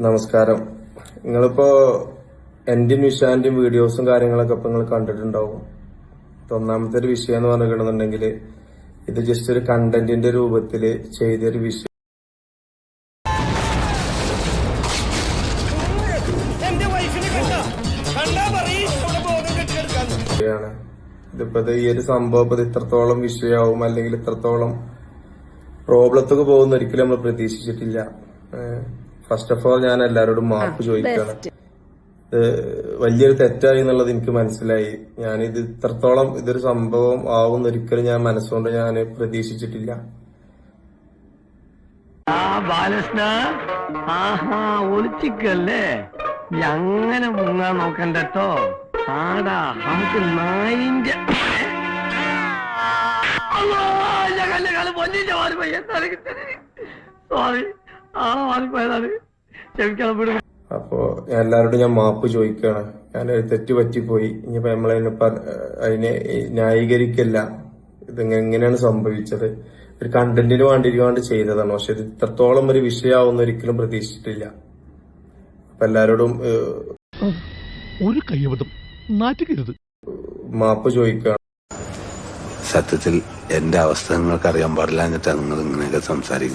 നമസ്കാരം. നിങ്ങളിപ്പോ എന്റെയും വിഷാന്റെയും വീഡിയോസും കാര്യങ്ങളൊക്കെ ഇപ്പൊ നിങ്ങൾ കണ്ടിട്ടുണ്ടാവും. ഒന്നാമത്തെ ഒരു വിഷയം എന്ന് പറഞ്ഞിട്ടുണ്ടെങ്കിൽ ഇത് ജസ്റ്റ് ഒരു കണ്ടന്റിന്റെ രൂപത്തിൽ ചെയ്തൊരു വിഷയം. ഇതിപ്പോ ഈ ഒരു സംഭവം ഇത്രത്തോളം വിഷയമാവും അല്ലെങ്കിൽ ഇത്രത്തോളം പ്രോബ്ലത്തൊക്കെ പോകുന്ന ഒരിക്കലും നമ്മൾ പ്രതീക്ഷിച്ചിട്ടില്ല. ഫസ്റ്റ് ഓഫ് ഓൾ ഞാൻ എല്ലാവരോടും മാപ്പ് ചോദിക്കുകയാണ്. വലിയൊരു തെറ്റായി എന്നുള്ളത് എനിക്ക് മനസ്സിലായി. ഞാനിത് ഇത്രത്തോളം ഇതൊരു സംഭവം ആവും ഒരിക്കലും ഞാൻ മനസ്സുകൊണ്ട് ഞാൻ പ്രതീക്ഷിച്ചിട്ടില്ല. ബാലകൃഷ്ണ ഒളിച്ചിക്കല്ലേ അങ്ങനെ മുങ്ങാൻ നോക്കണ്ടോ. ആടാ നമുക്ക് നായിന്റെ സോറി അപ്പോ എല്ലാവരോടും ഞാൻ മാപ്പ് ചോദിക്കുകയാണ്. ഞാനൊരു തെറ്റ് പറ്റിപ്പോയി. ഇനിയിപ്പോ അതിനെ ന്യായീകരിക്കല്ല. ഇതെങ്ങനെയാണ് സംഭവിച്ചത്, ഒരു കണ്ടന്റിന് വേണ്ടിയിരിക്കാണ്ട് ചെയ്തതാണ്. പക്ഷെ ഇത് ഇത്രത്തോളം ഒരു വിഷയമാവുന്ന ഒരിക്കലും പ്രതീക്ഷിച്ചിട്ടില്ല. അപ്പൊ എല്ലാരോടും ഒരു കയ്യബദ്ധം നാറ്റുകരുത്, മാപ്പ് ചോദിക്കുകയാണ്. സത്യത്തിൽ എന്റെ അവസ്ഥ നിങ്ങൾക്ക് അറിയാൻ പാടില്ല എന്നിട്ടാണ് നിങ്ങൾ ഇങ്ങനെയൊക്കെ സംസാരിക്കുന്നത്.